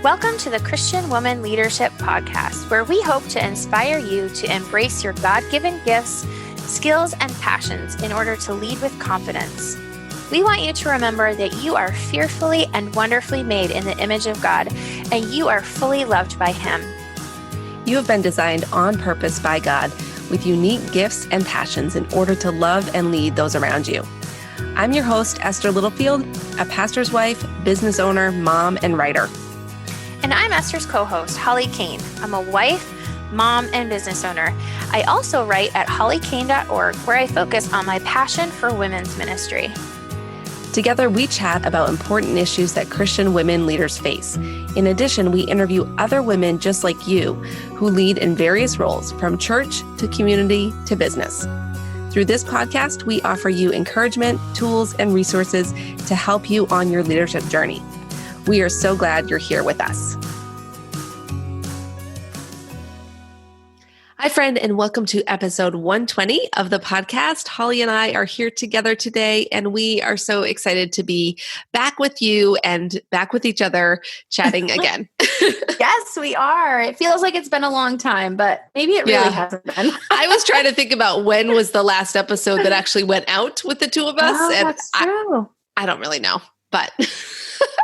Welcome to the Christian Woman Leadership Podcast, where we hope to inspire you to embrace your God-given gifts, skills, and passions in order to lead with confidence. We want you to remember that you are fearfully and wonderfully made in the image of God, and you are fully loved by Him. You have been designed on purpose by God with unique gifts and passions in order to love and lead those around you. I'm your host, Esther Littlefield, a pastor's wife, business owner, mom, and writer. And I'm Esther's co-host, Holly Kane. I'm a wife, mom, and business owner. I also write at hollykane.org, where I focus on my passion for women's ministry. Together, we chat about important issues that Christian women leaders face. In addition, we interview other women just like you who lead in various roles, from church to community to business. Through this podcast, we offer you encouragement, tools, and resources to help you on your leadership journey. We are so glad you're here with us. Hi, friend, and welcome to episode 120 of the podcast. Holly and I are here together today, and we are so excited to be back with you and back with each other, chatting again. Yes, we are. It feels like it's been a long time, but maybe it really hasn't been. I was trying to think about when was the last episode that actually went out with the two of us. Oh, and that's true. I don't really know, but...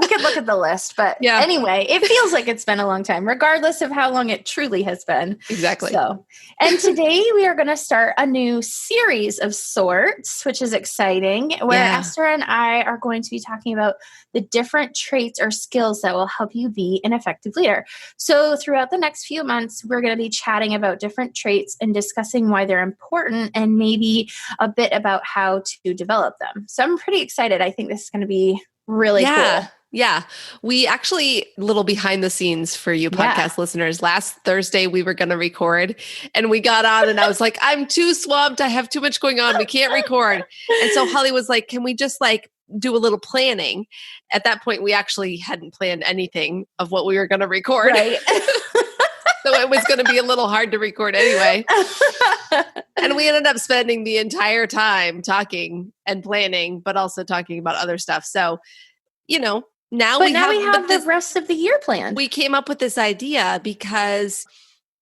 We could look at the list, but anyway, it feels like it's been a long time, regardless of how long it truly has been. Exactly. And today we are going to start a new series of sorts, which is exciting, where Esther and I are going to be talking about the different traits or skills that will help you be an effective leader. So throughout the next few months, we're going to be chatting about different traits and discussing why they're important and maybe a bit about how to develop them. So I'm pretty excited. I think this is going to be really cool. Yeah. We actually, little behind the scenes for you podcast listeners, last Thursday we were going to record and we got on and I was like, I'm too swamped. I have too much going on. We can't record. And so Holly was like, can we just do a little planning? At that point, we actually hadn't planned anything of what we were going to record. Right. So it was going to be a little hard to record anyway. And we ended up spending the entire time talking and planning, but also talking about other stuff. So, now we have the rest of the year planned. We came up with this idea because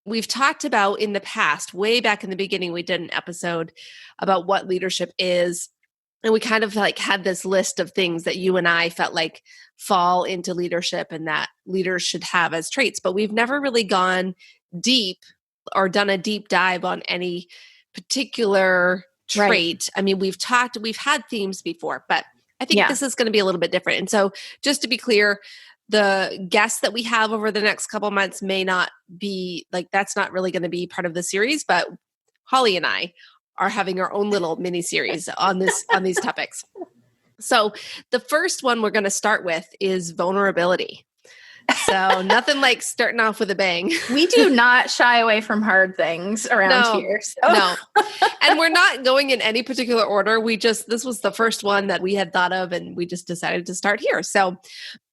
we've talked about in the past, way back in the beginning, we did an episode about what leadership is. And we kind of had this list of things that you and I felt like fall into leadership and that leaders should have as traits. But we've never really gone deep or done a deep dive on any particular trait. Right. I mean, we've had themes before, but I think this is going to be a little bit different. And so just to be clear, the guests that we have over the next couple months may not be that's not really going to be part of the series, but Holly and I are having our own little mini series on these topics. So the first one we're going to start with is vulnerability. So nothing like starting off with a bang. We do not shy away from hard things around here. So. No. And we're not going in any particular order. This was the first one that we had thought of and we just decided to start here. So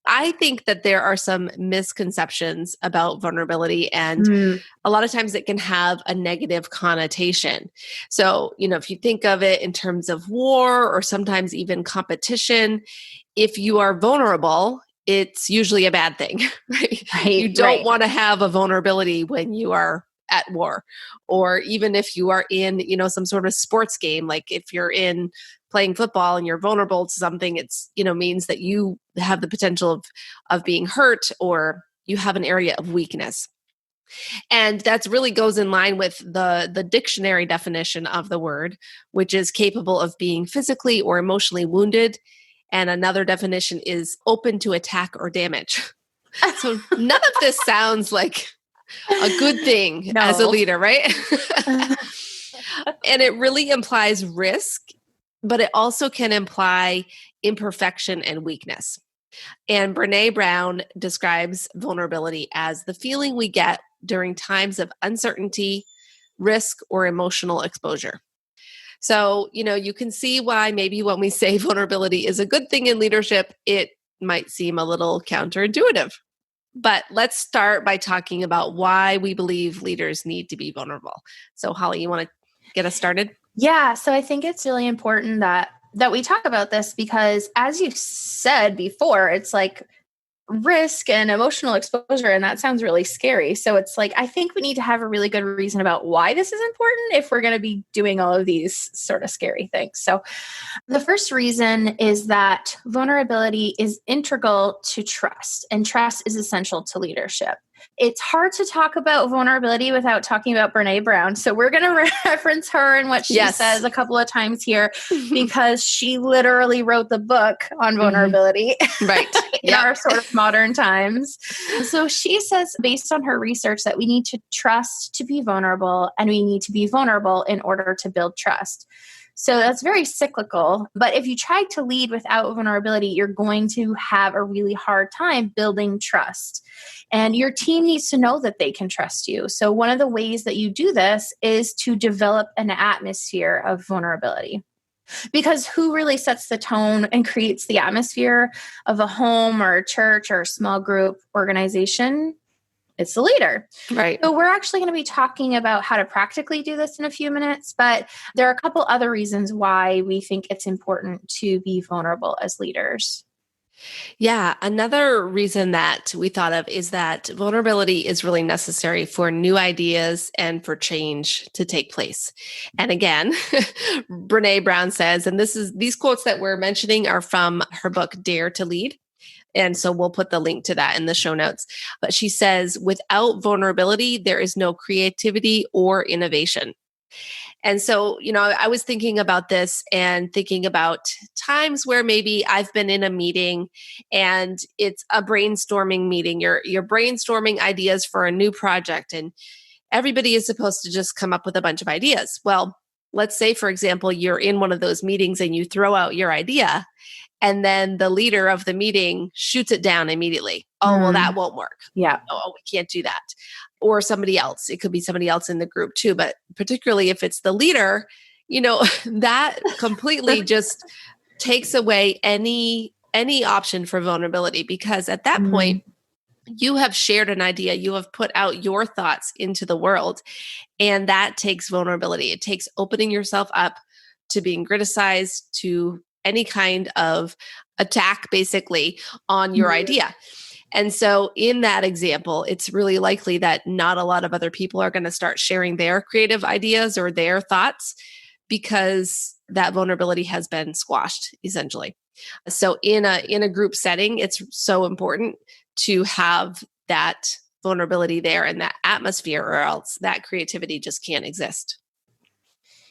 I think that there are some misconceptions about vulnerability and a lot of times it can have a negative connotation. So, if you think of it in terms of war or sometimes even competition, if you are vulnerable, it's usually a bad thing, right? You don't want to have a vulnerability when you are at war, or even if you are in, some sort of sports game, like if you're in playing football and you're vulnerable to something, it's, means that you have the potential of being hurt or you have an area of weakness. And that really goes in line with the dictionary definition of the word, which is capable of being physically or emotionally wounded. And another definition is open to attack or damage. So none of this sounds like a good thing as a leader, right? And it really implies risk, but it also can imply imperfection and weakness. And Brene Brown describes vulnerability as the feeling we get during times of uncertainty, risk, or emotional exposure. So, you can see why maybe when we say vulnerability is a good thing in leadership, it might seem a little counterintuitive. But let's start by talking about why we believe leaders need to be vulnerable. So, Holly, you want to get us started? Yeah. So I think it's really important that we talk about this because, as you said before, it's like risk and emotional exposure, and that sounds really scary. So it's like, I think we need to have a really good reason about why this is important if we're going to be doing all of these sort of scary things. So the first reason is that vulnerability is integral to trust, and trust is essential to leadership. It's hard to talk about vulnerability without talking about Brene Brown. So we're going to reference her and what she says a couple of times here, because she literally wrote the book on vulnerability right in our sort of modern times. So she says, based on her research, that we need to trust to be vulnerable, and we need to be vulnerable in order to build trust. So that's very cyclical. But if you try to lead without vulnerability, you're going to have a really hard time building trust. And your team needs to know that they can trust you. So one of the ways that you do this is to develop an atmosphere of vulnerability. Because who really sets the tone and creates the atmosphere of a home or a church or a small group organization? It's the leader. Right. So we're actually going to be talking about how to practically do this in a few minutes, but there are a couple other reasons why we think it's important to be vulnerable as leaders. Yeah. Another reason that we thought of is that vulnerability is really necessary for new ideas and for change to take place. And again, Brene Brown says, and these quotes that we're mentioning are from her book, Dare to Lead. And so we'll put the link to that in the show notes. But she says, without vulnerability, there is no creativity or innovation. And so, I was thinking about this and thinking about times where maybe I've been in a meeting and it's a brainstorming meeting. You're brainstorming ideas for a new project, and everybody is supposed to just come up with a bunch of ideas. Well, let's say, for example, you're in one of those meetings and you throw out your idea, and then the leader of the meeting shoots it down immediately. Oh, well, that won't work. Yeah. Oh, we can't do that. Or somebody else. It could be somebody else in the group too. But particularly if it's the leader, that completely just takes away any option for vulnerability, because at that point, you have shared an idea, you have put out your thoughts into the world, and that takes vulnerability. It takes opening yourself up to being criticized, to any kind of attack, basically, on your idea. And so in that example, it's really likely that not a lot of other people are going to start sharing their creative ideas or their thoughts, because that vulnerability has been squashed, essentially. So in a group setting, it's so important to have that vulnerability there and that atmosphere, or else that creativity just can't exist.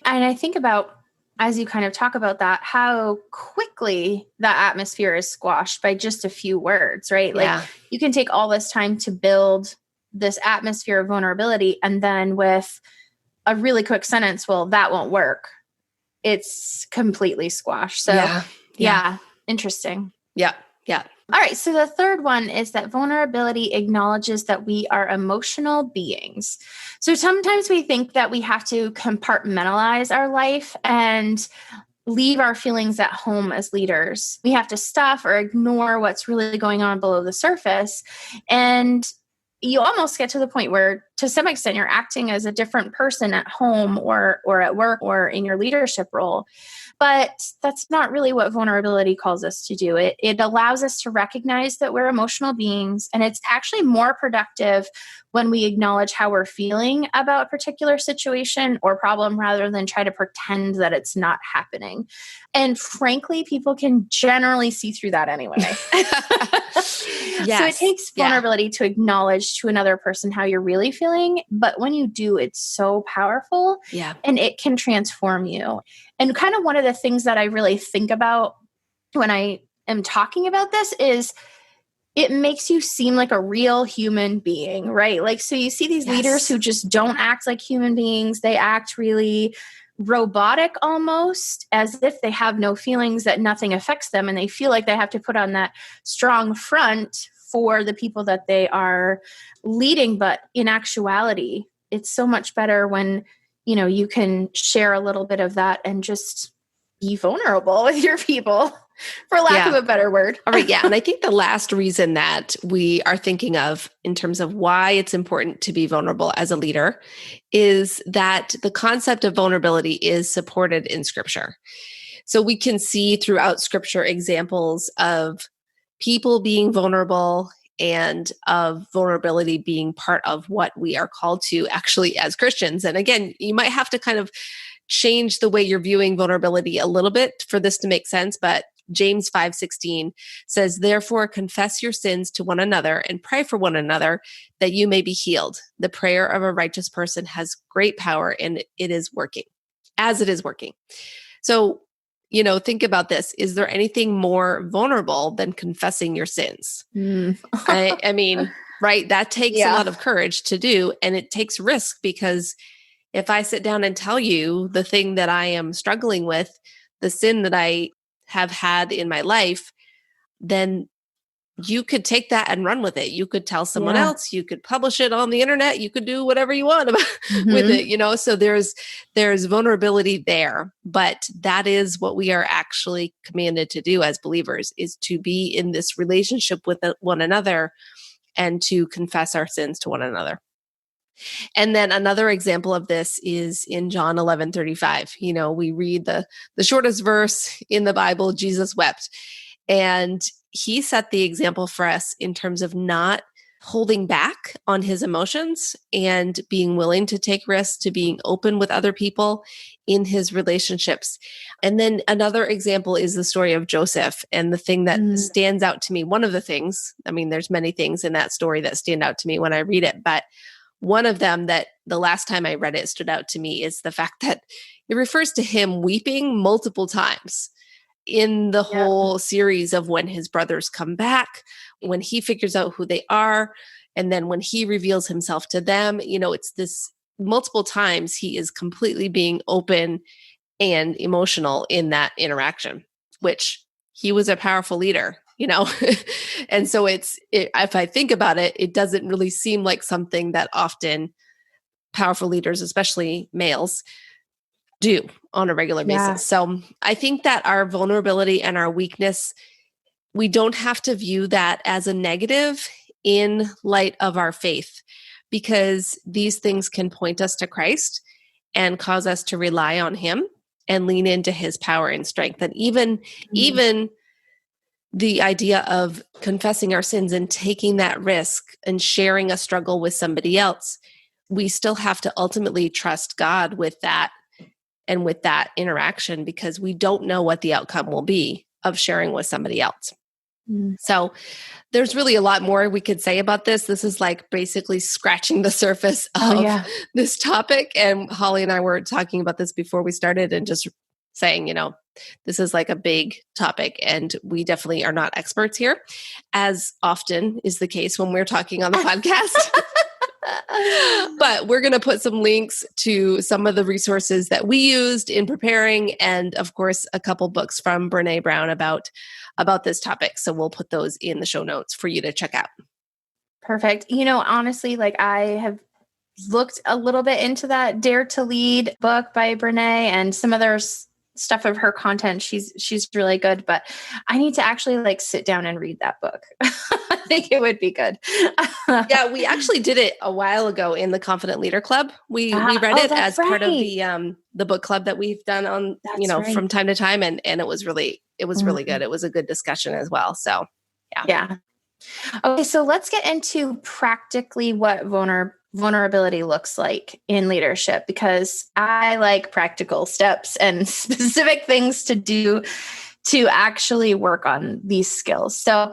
And I think about, as you kind of talk about that, how quickly that atmosphere is squashed by just a few words, right? Yeah. Like, you can take all this time to build this atmosphere of vulnerability, and then with a really quick sentence, well, that won't work, it's completely squashed. So yeah. Interesting. Yeah. All right. So the third one is that vulnerability acknowledges that we are emotional beings. So sometimes we think that we have to compartmentalize our life and leave our feelings at home as leaders. We have to stuff or ignore what's really going on below the surface. And you almost get to the point where, to some extent, you're acting as a different person at home or at work or in your leadership role. But that's not really what vulnerability calls us to do. It allows us to recognize that we're emotional beings, and it's actually more productive when we acknowledge how we're feeling about a particular situation or problem, rather than try to pretend that it's not happening. And frankly, people can generally see through that anyway. So it takes vulnerability to acknowledge to another person how you're really feeling. But when you do, it's so powerful, and it can transform you. And kind of one of the things that I really think about when I am talking about this is, it makes you seem like a real human being, right? Like, so you see these leaders who just don't act like human beings. They act really robotic, almost as if they have no feelings, that nothing affects them. And they feel like they have to put on that strong front for the people that they are leading. But in actuality, it's so much better when, you can share a little bit of that and just be vulnerable with your people, for lack of a better word. All right. Yeah. And I think the last reason that we are thinking of in terms of why it's important to be vulnerable as a leader is that the concept of vulnerability is supported in Scripture. So we can see throughout Scripture examples of people being vulnerable and of vulnerability being part of what we are called to actually as Christians. And again, you might have to kind of change the way you're viewing vulnerability a little bit for this to make sense, but James 5:16 says, "Therefore confess your sins to one another and pray for one another that you may be healed. The prayer of a righteous person has great power and it is working, as it is working." So, think about this. Is there anything more vulnerable than confessing your sins? I mean, right? That takes a lot of courage to do, and it takes risk, because if I sit down and tell you the thing that I am struggling with, the sin that I have had in my life, then you could take that and run with it. You could tell someone else, you could publish it on the internet, you could do whatever you want about with it, so there's vulnerability there, but that is what we are actually commanded to do as believers, is to be in this relationship with one another and to confess our sins to one another. And then another example of this is in John 11:35. We read the shortest verse in the Bible, Jesus wept. And he set the example for us in terms of not holding back on his emotions and being willing to take risks, to being open with other people in his relationships. And then another example is the story of Joseph. And the thing that stands out to me, one of the things, there's many things in that story that stand out to me when I read it, but one of them that the last time I read it stood out to me is the fact that it refers to him weeping multiple times in the whole series of when his brothers come back, when he figures out who they are, and then when he reveals himself to them. It's this multiple times he is completely being open and emotional in that interaction, which he was a powerful leader. And so if I think about it, it doesn't really seem like something that often powerful leaders, especially males, do on a regular basis. So I think that our vulnerability and our weakness, we don't have to view that as a negative in light of our faith, because these things can point us to Christ and cause us to rely on him and lean into his power and strength. And even the idea of confessing our sins and taking that risk and sharing a struggle with somebody else, we still have to ultimately trust God with that and with that interaction, because we don't know what the outcome will be of sharing with somebody else. So there's really a lot more we could say about this. This is like basically scratching the surface of this topic. And Holly and I were talking about this before we started and just saying, this is like a big topic, and we definitely are not experts here, as often is the case when we're talking on the podcast. But we're going to put some links to some of the resources that we used in preparing, and of course, a couple books from Brene Brown about this topic. So we'll put those in the show notes for you to check out. Perfect. Honestly, I have looked a little bit into that Dare to Lead book by Brene and some other stuff of her content. She's really good, but I need to actually sit down and read that book. I think it would be good. Yeah, we actually did it a while ago in the Confident Leader Club. We read it as part of the book club that we've done on, from time to time. And it was really good. It was a good discussion as well. So yeah. Okay. So let's get into practically what vulnerability looks like in leadership, because I like practical steps and specific things to do to actually work on these skills. So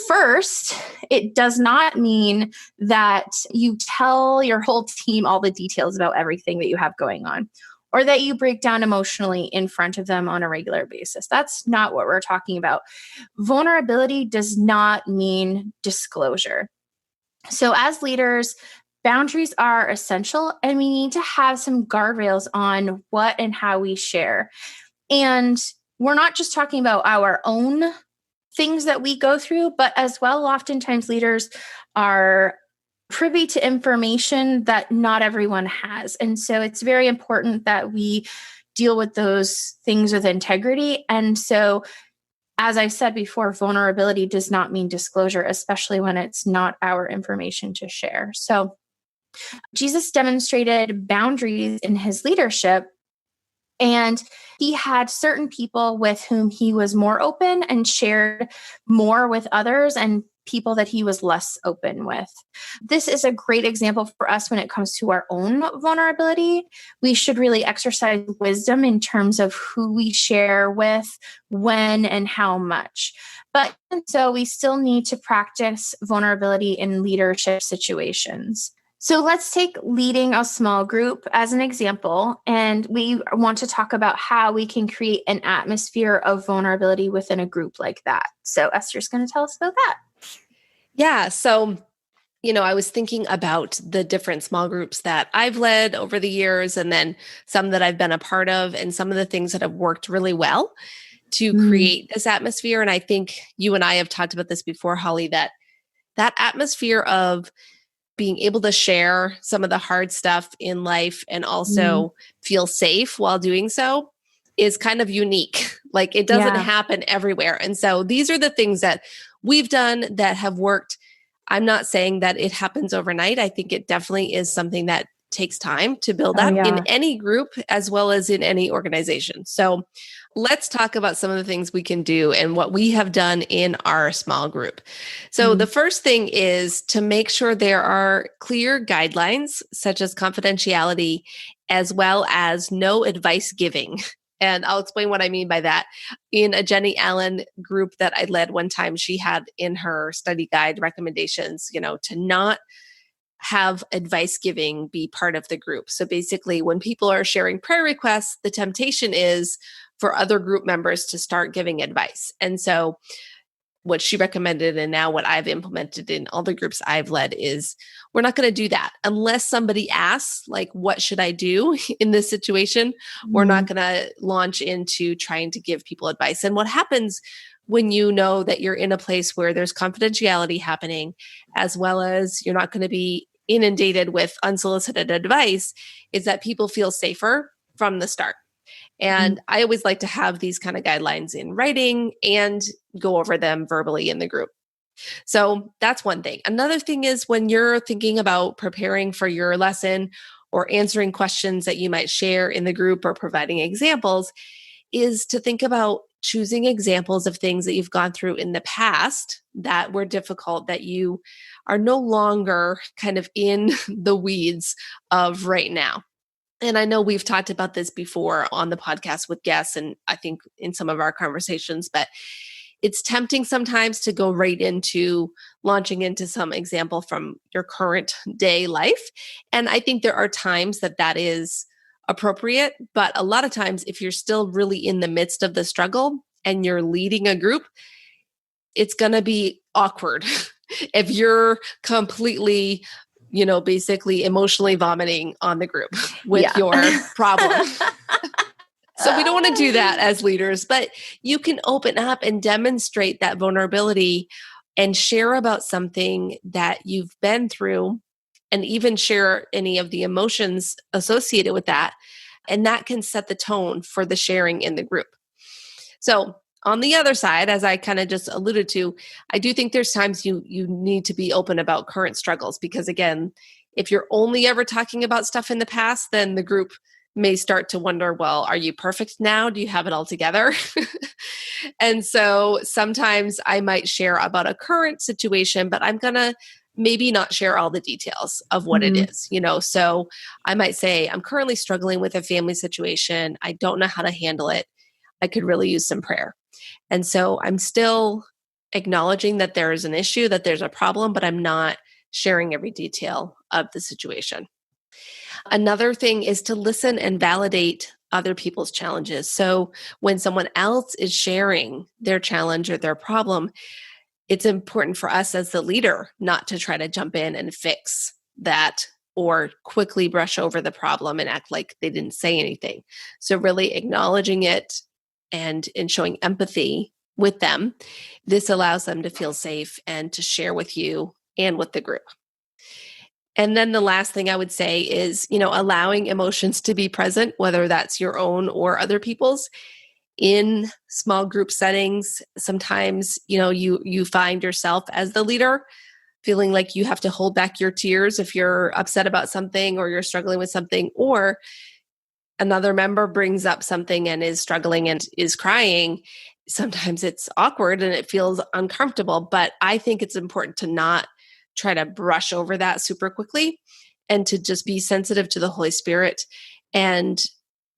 first, it does not mean that you tell your whole team all the details about everything that you have going on, or that you break down emotionally in front of them on a regular basis. That's not what we're talking about. Vulnerability does not mean disclosure. So as leaders, boundaries are essential, and we need to have some guardrails on what and how we share. And we're not just talking about our own things that we go through, but as well, oftentimes leaders are privy to information that not everyone has. And so it's very important that we deal with those things with integrity. And so, as I've said before, vulnerability does not mean disclosure, especially when it's not our information to share. So Jesus demonstrated boundaries in his leadership And he had certain people with whom he was more open and shared more with others, and people that he was less open with. This is a great example for us when it comes to our own vulnerability. We should really exercise wisdom in terms of who we share with, when, and how much. But so we still need to practice vulnerability in leadership situations. So let's take leading a small group as an example, and we want to talk about how we can create an atmosphere of vulnerability within a group like that. So Esther's going to tell us about that. Yeah. So, I was thinking about the different small groups that I've led over the years, and then some that I've been a part of, and some of the things that have worked really well to create this atmosphere. And I think you and I have talked about this before, Holly, that atmosphere of being able to share some of the hard stuff in life and also feel safe while doing so is kind of unique. Like it doesn't happen everywhere. And so these are the things that we've done that have worked. I'm not saying that it happens overnight. I think it definitely is something that takes time to build up in any group as well as in any organization. So let's talk about some of the things we can do and what we have done in our small group. So the first thing is to make sure there are clear guidelines, such as confidentiality, as well as no advice giving. And I'll explain what I mean by that. In a Jenny Allen group that I led one time, she had in her study guide recommendations, to not have advice giving be part of the group. So basically, when people are sharing prayer requests, the temptation is for other group members to start giving advice. And so what she recommended, and now what I've implemented in all the groups I've led, is we're not going to do that unless somebody asks, like, what should I do in this situation? We're not going to launch into trying to give people advice. And what happens when you know that you're in a place where there's confidentiality happening, as well as you're not going to be inundated with unsolicited advice, is that people feel safer from the start. And I always like to have these kind of guidelines in writing and go over them verbally in the group. So that's one thing. Another thing is when you're thinking about preparing for your lesson or answering questions that you might share in the group or providing examples, is to think about choosing examples of things that you've gone through in the past that were difficult, that you are no longer kind of in the weeds of right now. And I know we've talked about this before on the podcast with guests, and I think in some of our conversations, but it's tempting sometimes to go right into launching into some example from your current day life. And I think there are times that is appropriate, but a lot of times if you're still really in the midst of the struggle and you're leading a group, it's going to be awkward if you're completely basically emotionally vomiting on the group with your problem. So we don't want to do that as leaders, but you can open up and demonstrate that vulnerability and share about something that you've been through, and even share any of the emotions associated with that. And that can set the tone for the sharing in the group. So on the other side, as I kind of just alluded to, I do think there's times you need to be open about current struggles, because again, if you're only ever talking about stuff in the past, then the group may start to wonder, well, are you perfect now? Do you have it all together? And so sometimes I might share about a current situation, but I'm going to maybe not share all the details of what it is, So I might say, I'm currently struggling with a family situation. I don't know how to handle it. I could really use some prayer. And so I'm still acknowledging that there is an issue, that there's a problem, but I'm not sharing every detail of the situation. Another thing is to listen and validate other people's challenges. So when someone else is sharing their challenge or their problem, it's important for us as the leader not to try to jump in and fix that or quickly brush over the problem and act like they didn't say anything. So really acknowledging it and showing empathy with them, this allows them to feel safe and to share with you and with the group. And then the last thing I would say is, allowing emotions to be present, whether that's your own or other people's. In small group settings, sometimes, you find yourself as the leader feeling like you have to hold back your tears if you're upset about something or you're struggling with something, or another member brings up something and is struggling and is crying, sometimes it's awkward and it feels uncomfortable. But I think it's important to not try to brush over that super quickly and to just be sensitive to the Holy Spirit and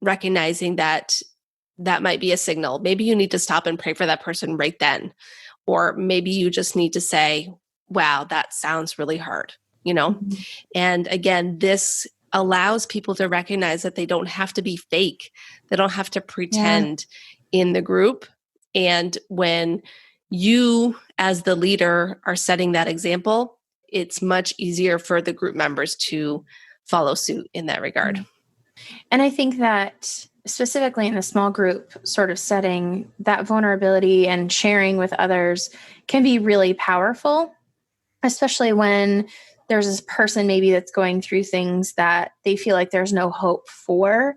recognizing that that might be a signal. Maybe you need to stop and pray for that person right then. Or maybe you just need to say, wow, that sounds really hard, you know? Mm-hmm. And again, this allows people to recognize that they don't have to be fake. They don't have to pretend in the group. And when you, as the leader, are setting that example, it's much easier for the group members to follow suit in that regard. And I think that specifically in the small group sort of setting, that vulnerability and sharing with others can be really powerful, especially when there's this person maybe that's going through things that they feel like there's no hope for.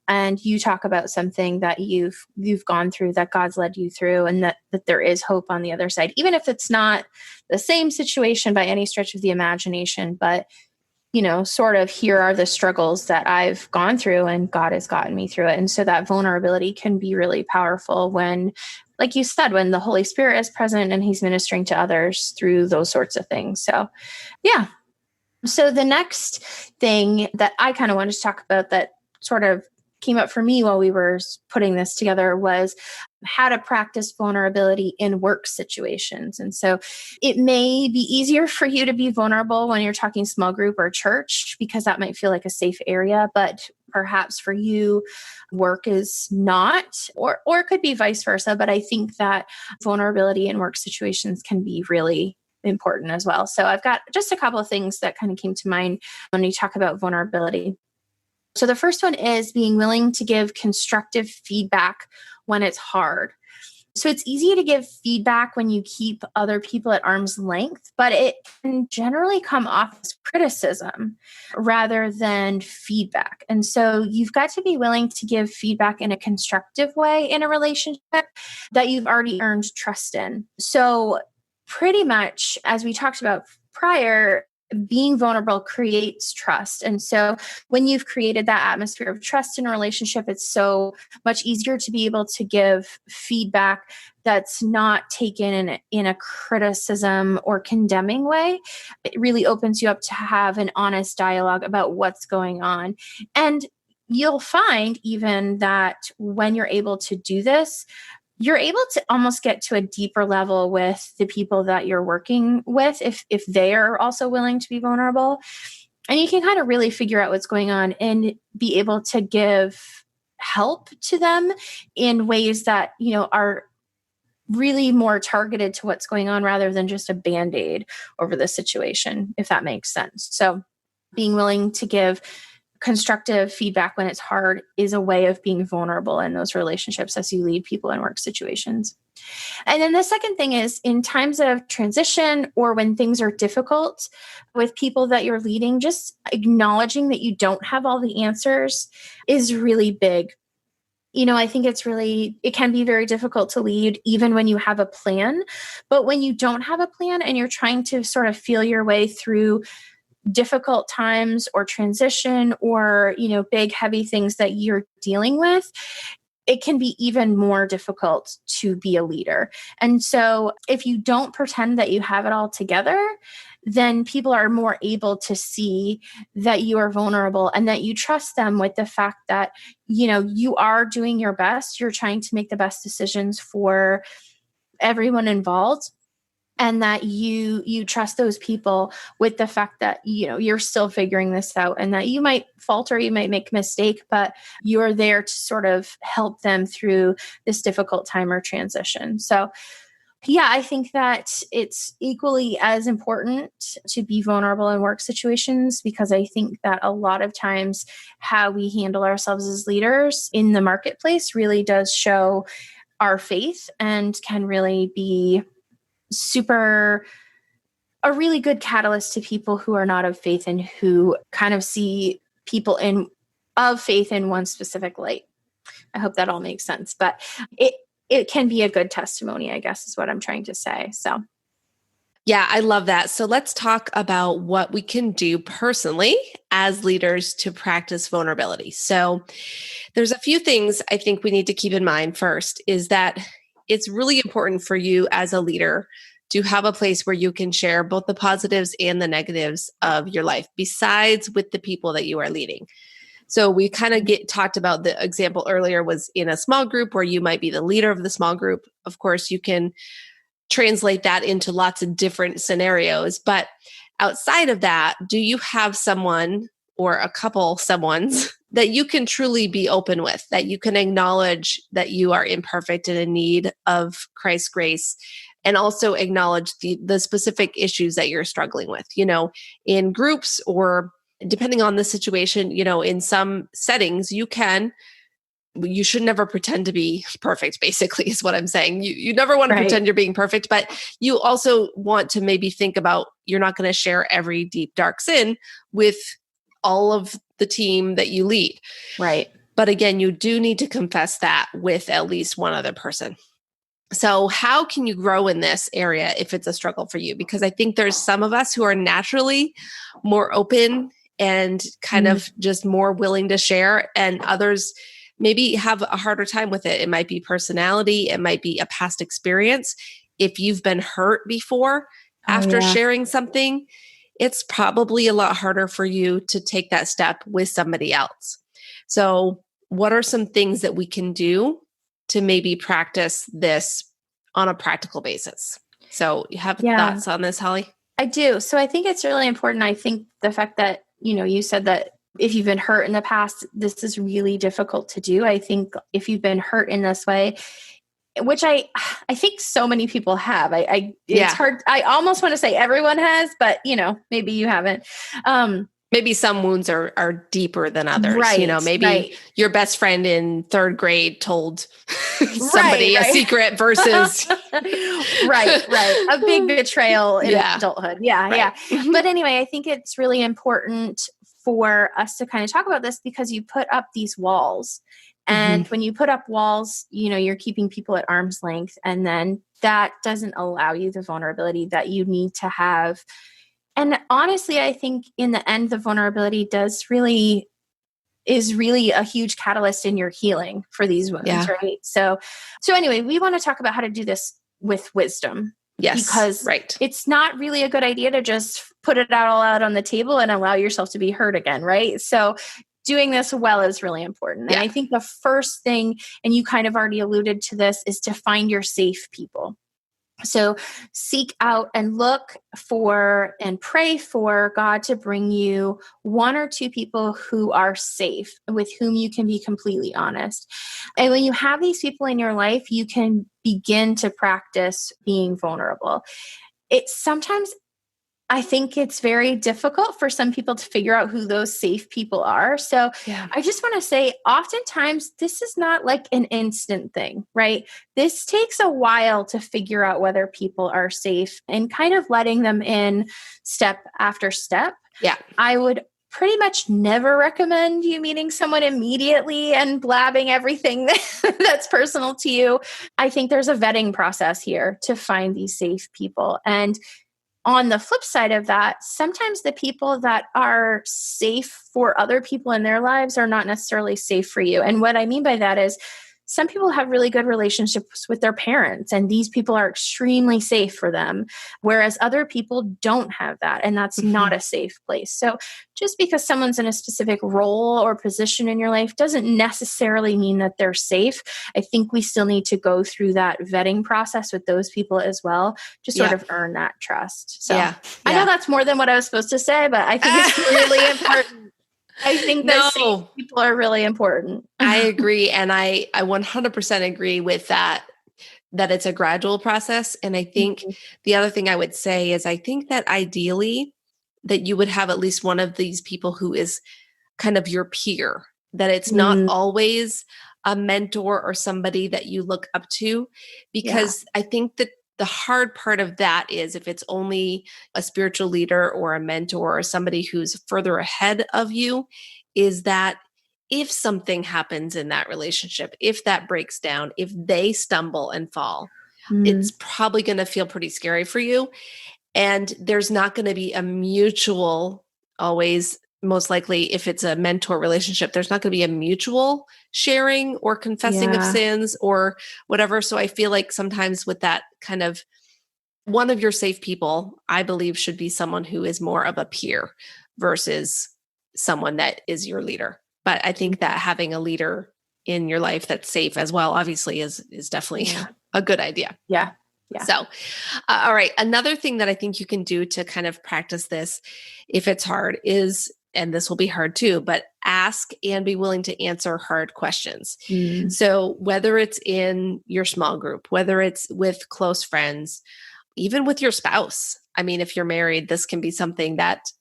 And you talk about something that you've gone through, that God's led you through, and that there is hope on the other side, even if it's not the same situation by any stretch of the imagination, but sort of, here are the struggles that I've gone through and God has gotten me through it. And so that vulnerability can be really powerful when, like you said, when the Holy Spirit is present and he's ministering to others through those sorts of things. So, yeah. So the next thing that I kind of wanted to talk about that sort of came up for me while we were putting this together was how to practice vulnerability in work situations. And so it may be easier for you to be vulnerable when you're talking small group or church, because that might feel like a safe area, but perhaps for you, work is not, or it could be vice versa. But I think that vulnerability in work situations can be really important as well. So I've got just a couple of things that kind of came to mind when you talk about vulnerability. So the first one is being willing to give constructive feedback when it's hard. So it's easy to give feedback when you keep other people at arm's length, but it can generally come off as criticism rather than feedback. And so you've got to be willing to give feedback in a constructive way in a relationship that you've already earned trust in. So pretty much, as we talked about prior, being vulnerable creates trust. And so when you've created that atmosphere of trust in a relationship, it's so much easier to be able to give feedback that's not taken in a criticism or condemning way. It really opens you up to have an honest dialogue about what's going on. And you'll find even that when you're able to do this, you're able to almost get to a deeper level with the people that you're working with if they are also willing to be vulnerable. And you can kind of really figure out what's going on and be able to give help to them in ways that, are really more targeted to what's going on rather than just a Band-Aid over the situation, if that makes sense. So being willing to give constructive feedback when it's hard is a way of being vulnerable in those relationships as you lead people in work situations. And then the second thing is in times of transition or when things are difficult with people that you're leading, just acknowledging that you don't have all the answers is really big. I think it can be very difficult to lead even when you have a plan. But when you don't have a plan and you're trying to sort of feel your way through difficult times or transition or, big, heavy things that you're dealing with, it can be even more difficult to be a leader. And so if you don't pretend that you have it all together, then people are more able to see that you are vulnerable and that you trust them with the fact that, you are doing your best. You're trying to make the best decisions for everyone involved. And that you trust those people with the fact that, you're still figuring this out and that you might falter, you might make a mistake, but you're there to sort of help them through this difficult time or transition. So yeah, I think that it's equally as important to be vulnerable in work situations, because I think that a lot of times how we handle ourselves as leaders in the marketplace really does show our faith and can really be a really good catalyst to people who are not of faith and who kind of see people of faith in one specific light. I hope that all makes sense, but it can be a good testimony, I guess is what I'm trying to say. So Yeah, I love that. So let's talk about what we can do personally as leaders to practice vulnerability. So there's a few things I think we need to keep in mind. First is that it's really important for you as a leader to have a place where you can share both the positives and the negatives of your life, besides with the people that you are leading. So we kind of talked about the example earlier was in a small group where you might be the leader of the small group. Of course, you can translate that into lots of different scenarios. But outside of that, do you have someone or a couple someones that you can truly be open with, that you can acknowledge that you are imperfect and in need of Christ's grace, and also acknowledge the specific issues that you're struggling with, in groups or depending on the situation, in some settings, you should never pretend to be perfect, basically, is what I'm saying. You never want to pretend you're being perfect, but you also want to maybe think about you're not going to share every deep, dark sin with all of the team that you lead. Right. But again, you do need to confess that with at least one other person. So how can you grow in this area if it's a struggle for you? Because I think there's some of us who are naturally more open and kind of just more willing to share, and others maybe have a harder time with it. It might be personality. It might be a past experience. If you've been hurt before after sharing something, it's probably a lot harder for you to take that step with somebody else. So what are some things that we can do to maybe practice this on a practical basis? So you have thoughts on this, Holly? I do. So I think it's really important. I think the fact that, you said that if you've been hurt in the past, this is really difficult to do. I think if you've been hurt in this way, which I think so many people have, it's hard. I almost want to say everyone has, but maybe you haven't. Maybe some wounds are deeper than others. Maybe your best friend in third grade told somebody a secret versus right. A big betrayal in adulthood. Yeah. But anyway, I think it's really important for us to kind of talk about this because you put up these walls. And when you put up walls, you're keeping people at arm's length. And then that doesn't allow you the vulnerability that you need to have. And honestly, I think in the end, the vulnerability is really a huge catalyst in your healing for these wounds, right? So anyway, we want to talk about how to do this with wisdom. Yes, because it's not really a good idea to just put it all out on the table and allow yourself to be hurt again, right? So doing this well is really important. And I think the first thing, and you kind of already alluded to this, is to find your safe people. So seek out and look for and pray for God to bring you one or two people who are safe, with whom you can be completely honest. And when you have these people in your life, you can begin to practice being vulnerable. I think it's very difficult for some people to figure out who those safe people are. So I just want to say, oftentimes, this is not like an instant thing, right? This takes a while to figure out whether people are safe and kind of letting them in step after step. Yeah. I would pretty much never recommend you meeting someone immediately and blabbing everything that's personal to you. I think there's a vetting process here to find these safe people. And on the flip side of that, sometimes the people that are safe for other people in their lives are not necessarily safe for you. And what I mean by that is some people have really good relationships with their parents, and these people are extremely safe for them, whereas other people don't have that, and that's not a safe place. So just because someone's in a specific role or position in your life doesn't necessarily mean that they're safe. I think we still need to go through that vetting process with those people as well to sort of earn that trust. So I know that's more than what I was supposed to say, but I think it's really important. I think that safe people are really important. I agree. And I 100% agree with that it's a gradual process. And I think the other thing I would say is I think that ideally that you would have at least one of these people who is kind of your peer, that it's not always a mentor or somebody that you look up to, because I think that the hard part of that is if it's only a spiritual leader or a mentor or somebody who's further ahead of you, is that if something happens in that relationship, if that breaks down, if they stumble and fall, it's probably going to feel pretty scary for you. And there's not going to be a mutual, always, most likely, if it's a mentor relationship, there's not going to be a mutual sharing or confessing of sins or whatever. So I feel like sometimes with that kind of, one of your safe people, I believe, should be someone who is more of a peer versus someone that is your leader. But I think that having a leader in your life that's safe as well, obviously, is definitely a good idea. Yeah. So, all right. Another thing that I think you can do to kind of practice this, if it's hard, is, and this will be hard too, but ask and be willing to answer hard questions. So whether it's in your small group, whether it's with close friends, even with your spouse. I mean, if you're married, this can be something that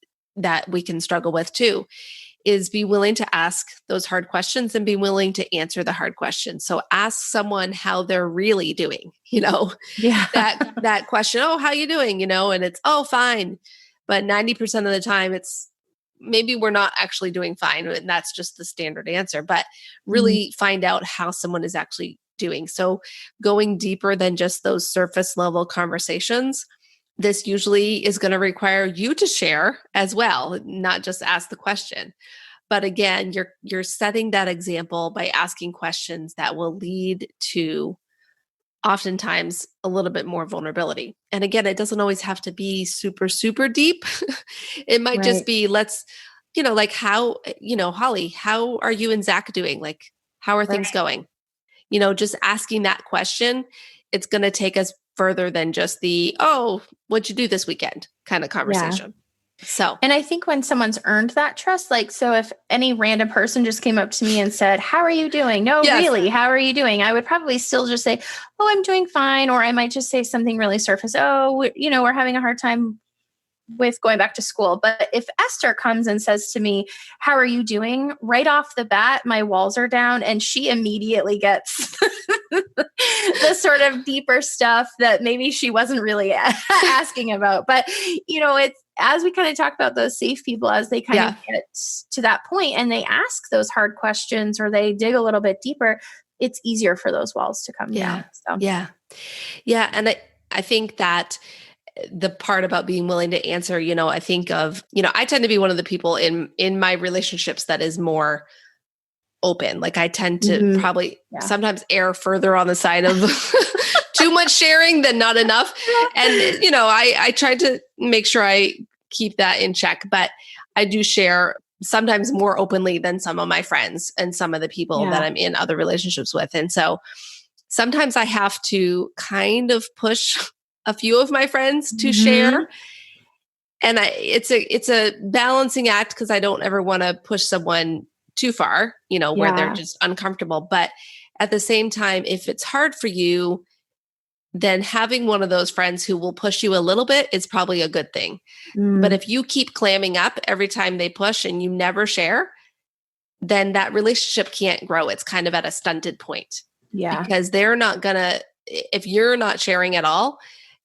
we can struggle with too, is be willing to ask those hard questions and be willing to answer the hard questions. So ask someone how they're really doing, that question, oh, how you doing? And it's, oh, fine. But 90% of the time it's maybe we're not actually doing fine. And that's just the standard answer, but really find out how someone is actually doing. So going deeper than just those surface level conversations, this usually is going to require you to share as well, not just ask the question. But again, you're setting that example by asking questions that will lead to oftentimes a little bit more vulnerability. And again, it doesn't always have to be super, super deep. It might just be, let's, like how, Holly, how are you and Zach doing? Like, how are things going? Just asking that question, it's going to take us further than just the, oh, what'd you do this weekend kind of conversation. So, and I think when someone's earned that trust, so if any random person just came up to me and said, how are you doing? No, really, how are you doing? I would probably still just say, oh, I'm doing fine. Or I might just say something really surface. Oh, we're having a hard time with going back to school. But if Esther comes and says to me, how are you doing? Right off the bat, my walls are down and she immediately gets the sort of deeper stuff that maybe she wasn't really asking about. But, it's, as we kind of talk about those safe people, as they kind of get to that point and they ask those hard questions or they dig a little bit deeper, it's easier for those walls to come down. So. Yeah. And I think that the part about being willing to answer, I think of, I tend to be one of the people in my relationships that is more open. Like I tend to probably sometimes err further on the side of too much sharing than not enough. And, I try to make sure I keep that in check, but I do share sometimes more openly than some of my friends and some of the people that I'm in other relationships with. And so sometimes I have to kind of push a few of my friends to share. And it's a balancing act because I don't ever want to push someone too far, where they're just uncomfortable. But at the same time, if it's hard for you, then having one of those friends who will push you a little bit is probably a good thing. But if you keep clamming up every time they push and you never share, then that relationship can't grow. It's kind of at a stunted point. Yeah. Because they're not going to, if you're not sharing at all,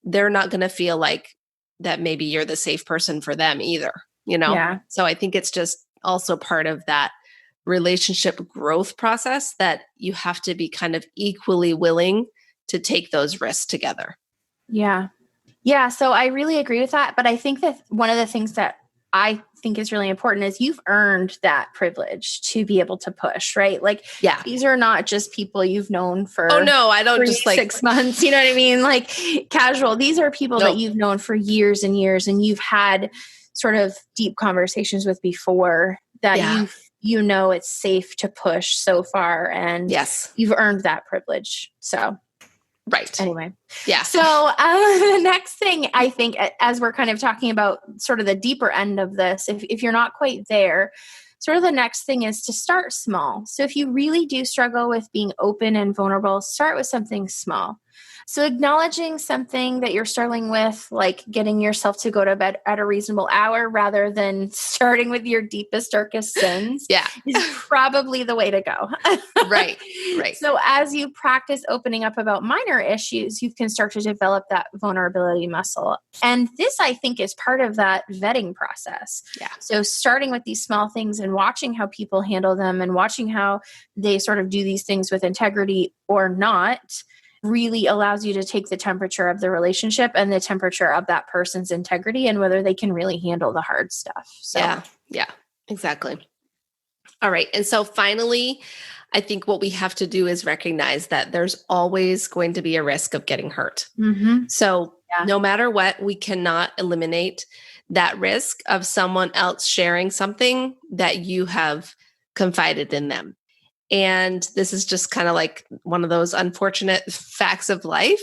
they're not going to feel like that maybe you're the safe person for them either, Yeah. So I think it's just also part of that relationship growth process that you have to be kind of equally willing to take those risks together. Yeah. Yeah. So I really agree with that. But I think that one of the things that I think is really important is you've earned that privilege to be able to push, right? Like, these are not just people you've known for I don't 6 months, you know what I mean? Like casual. These are people that you've known for years and years and you've had sort of deep conversations with before that it's safe to push so far and you've earned that privilege. So right. Anyway. Yeah. So the next thing I think, as we're kind of talking about sort of the deeper end of this, if you're not quite there, sort of the next thing is to start small. So if you really do struggle with being open and vulnerable, start with something small. So acknowledging something that you're struggling with, like getting yourself to go to bed at a reasonable hour rather than starting with your deepest, darkest sins is probably the way to go. Right. So as you practice opening up about minor issues, you can start to develop that vulnerability muscle. And this, I think, is part of that vetting process. Yeah. So starting with these small things and watching how people handle them and watching how they sort of do these things with integrity or not, really allows you to take the temperature of the relationship and the temperature of that person's integrity and whether they can really handle the hard stuff. So Yeah, exactly. All right. And so finally, I think what we have to do is recognize that there's always going to be a risk of getting hurt. So no matter what, we cannot eliminate that risk of someone else sharing something that you have confided in them. And this is just kind of like one of those unfortunate facts of life.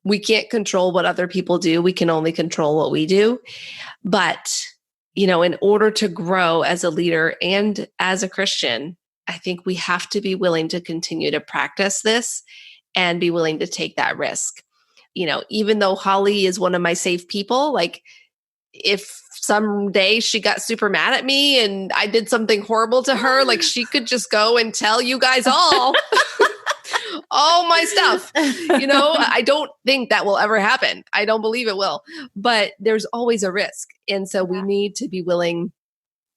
We can't control what other people do. We can only control what we do. But, in order to grow as a leader and as a Christian, I think we have to be willing to continue to practice this and be willing to take that risk. Even though Holly is one of my safe people, like if someday she got super mad at me and I did something horrible to her, like she could just go and tell you guys all my stuff. I don't think that will ever happen. I don't believe it will, but there's always a risk. And so we need to be willing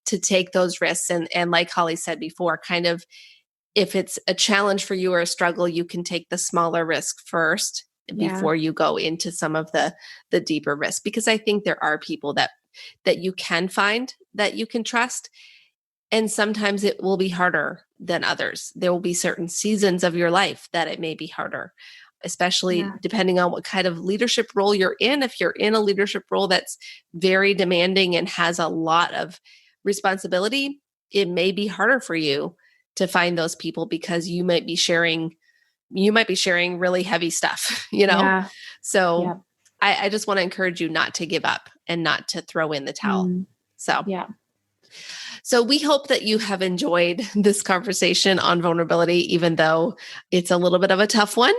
to take those risks. And like Holly said before, kind of, if it's a challenge for you or a struggle, you can take the smaller risk first before you go into some of the deeper risk. Because I think there are people that you can find that you can trust. And sometimes it will be harder than others. There will be certain seasons of your life that it may be harder, especially depending on what kind of leadership role you're in. If you're in a leadership role that's very demanding and has a lot of responsibility, it may be harder for you to find those people because you might be sharing really heavy stuff, So I just want to encourage you not to give up and not to throw in the towel. So we hope that you have enjoyed this conversation on vulnerability, even though it's a little bit of a tough one.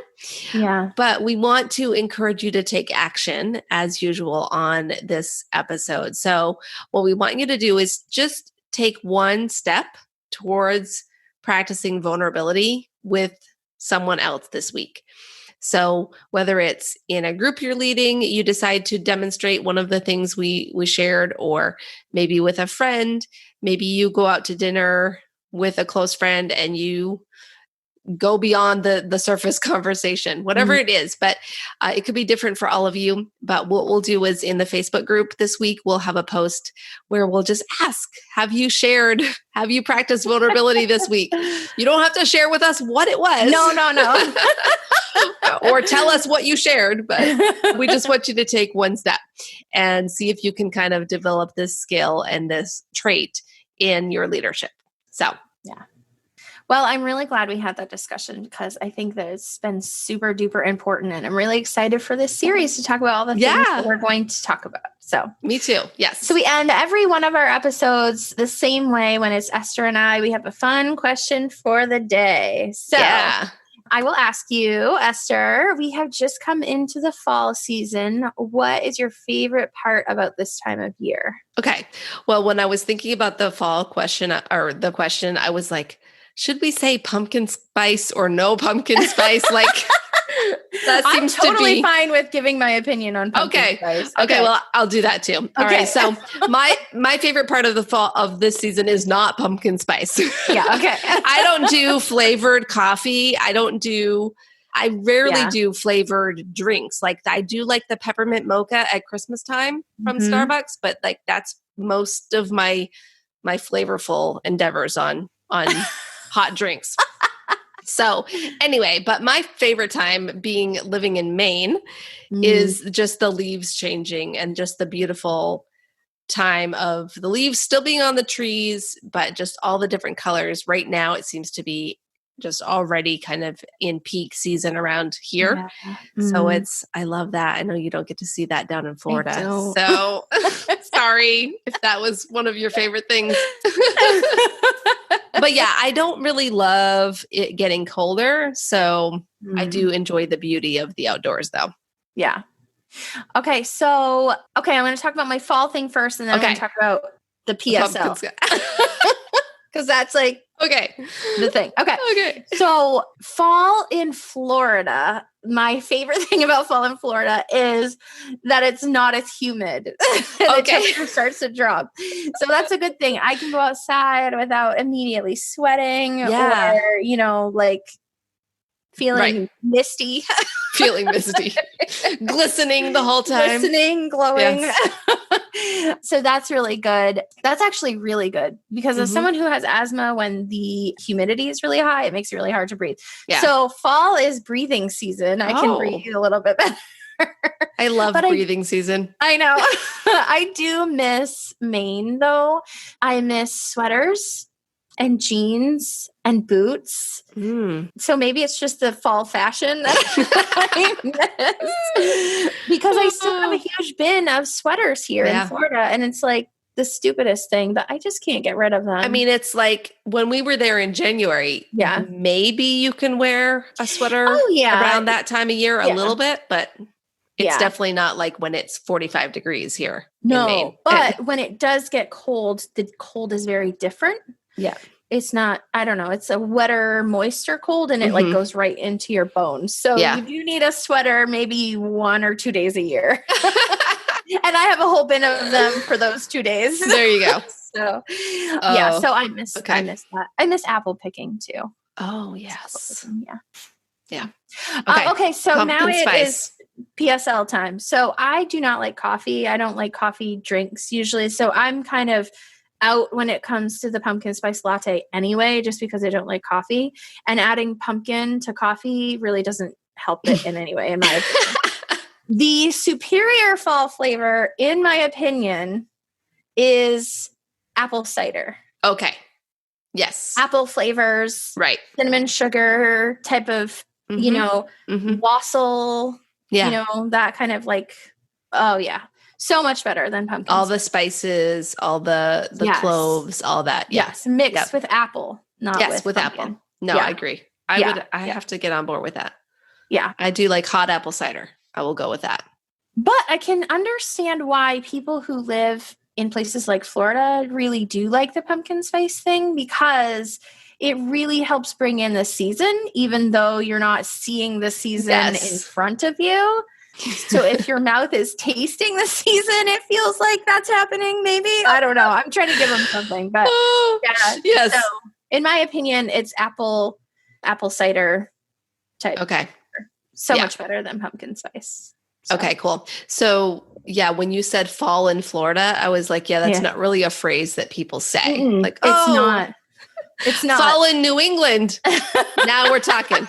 But we want to encourage you to take action as usual on this episode. So what we want you to do is just take one step towards practicing vulnerability with someone else this week. So whether it's in a group you're leading, you decide to demonstrate one of the things we shared, or maybe with a friend, maybe you go out to dinner with a close friend and you go beyond the surface conversation, whatever it is. But it could be different for all of you. But what we'll do is in the Facebook group this week, we'll have a post where we'll just ask, have you practiced vulnerability this week? You don't have to share with us what it was. No. Or tell us what you shared, but we just want you to take one step and see if you can kind of develop this skill and this trait in your leadership. So, Well, I'm really glad we had that discussion because I think that it's been super duper important, and I'm really excited for this series to talk about all the things that we're going to talk about. So me too. Yes. So we end every one of our episodes the same way. When it's Esther and I, we have a fun question for the day. So I will ask you, Esther, we have just come into the fall season. What is your favorite part about this time of year? Okay. Well, when I was thinking about the fall question I was like, should we say pumpkin spice or no pumpkin spice? Like that seems I'm totally fine with giving my opinion on pumpkin spice. Okay. Well, I'll do that too. All right. So my favorite part of the fall of this season is not pumpkin spice. I don't do flavored coffee. I rarely do flavored drinks. Like I do like the peppermint mocha at Christmas time from Starbucks, but like that's most of my flavorful endeavors on hot drinks. So anyway, but my favorite time living in Maine is just the leaves changing and just the beautiful time of the leaves still being on the trees, but just all the different colors. Right now, it seems to be just already kind of in peak season around here. So I love that. I know you don't get to see that down in Florida. So sorry if that was one of your favorite things. But yeah, I don't really love it getting colder. So I do enjoy the beauty of the outdoors though. Yeah. Okay. So, I'm going to talk about my fall thing first, and then I'm going to talk about the PSL. Because that's like, the thing. Okay. So fall in Florida, my favorite thing about fall in Florida is that it's not as humid. The temperature starts to drop. So that's a good thing. I can go outside without immediately sweating or, like feeling misty. Feeling misty. Glistening the whole time. Glistening, glowing. Yes. So that's really good. That's actually really good because as someone who has asthma, when the humidity is really high, it makes it really hard to breathe. Yeah. So fall is breathing season. I can breathe a little bit better. I love breathing season. I know. I do miss Maine though. I miss sweaters and jeans and boots. So maybe it's just the fall fashion that I miss. Because I still have a huge bin of sweaters here in Florida. And it's like the stupidest thing, but I just can't get rid of them. I mean, it's like when we were there in January, maybe you can wear a sweater around that time of year a little bit, but it's definitely not like when it's 45 degrees here in Maine. But when it does get cold, the cold is very different. Yeah. It's not, I don't know, it's a wetter, moister cold and it like goes right into your bones. So you do need a sweater maybe 1 or 2 days a year. And I have a whole bin of them for those 2 days. There you go. So so I miss that. I miss apple picking too. Oh, yes. Yeah. Okay. So pumpkin now it is PSL time. So I do not like coffee. I don't like coffee drinks usually. So I'm kind of out when it comes to the pumpkin spice latte anyway, just because I don't like coffee. And adding pumpkin to coffee really doesn't help it in any way, in my opinion. The superior fall flavor, in my opinion, is apple cider. Okay. Yes. Apple flavors. Right. Cinnamon sugar type of, wassail. Yeah. That kind of like, so much better than pumpkin. All the spices, all the cloves, all that. Yes. Mixed with apple, not with apple. pumpkin. No, I agree. I have to get on board with that. Yeah. I do like hot apple cider. I will go with that. But I can understand why people who live in places like Florida really do like the pumpkin spice thing, because it really helps bring in the season, even though you're not seeing the season in front of you. So if your mouth is tasting the season, it feels like that's happening. Maybe, I don't know. I'm trying to give them something, but yes. So in my opinion, it's apple cider type. Okay. So much better than pumpkin spice. So. Okay, cool. So when you said fall in Florida, I was like, that's not really a phrase that people say. Like, it's not. It's not. Fall in New England. Now we're talking.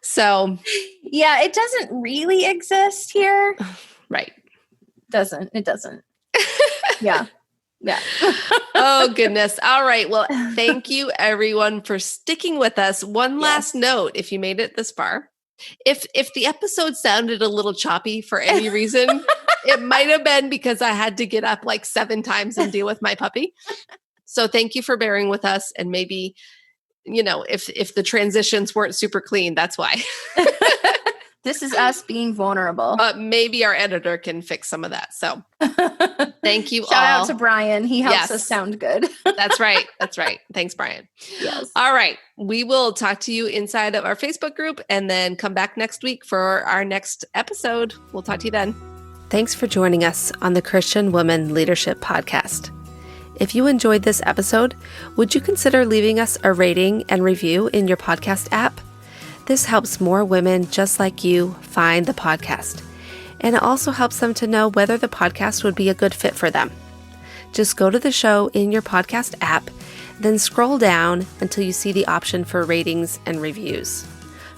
So. Yeah, it doesn't really exist here. Right. It doesn't. Yeah. Oh, goodness. All right. Well, thank you everyone for sticking with us. One last note, if you made it this far. If the episode sounded a little choppy for any reason, it might have been because I had to get up like 7 times and deal with my puppy. So thank you for bearing with us. And maybe, if the transitions weren't super clean, that's why. This is us being vulnerable. Maybe our editor can fix some of that. So thank you all. Shout out to Brian. He helps us sound good. That's right. Thanks, Brian. Yes. All right. We will talk to you inside of our Facebook group and then come back next week for our next episode. We'll talk to you then. Thanks for joining us on the Christian Woman Leadership Podcast. If you enjoyed this episode, would you consider leaving us a rating and review in your podcast app? This helps more women just like you find the podcast, and it also helps them to know whether the podcast would be a good fit for them. Just go to the show in your podcast app, then scroll down until you see the option for ratings and reviews.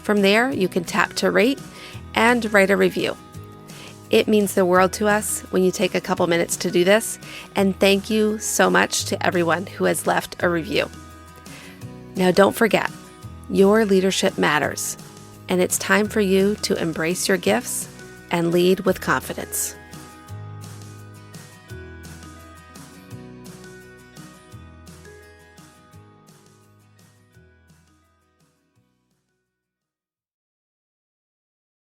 From there, you can tap to rate and write a review. It means the world to us when you take a couple minutes to do this, and thank you so much to everyone who has left a review. Now, don't forget, your leadership matters, and it's time for you to embrace your gifts and lead with confidence.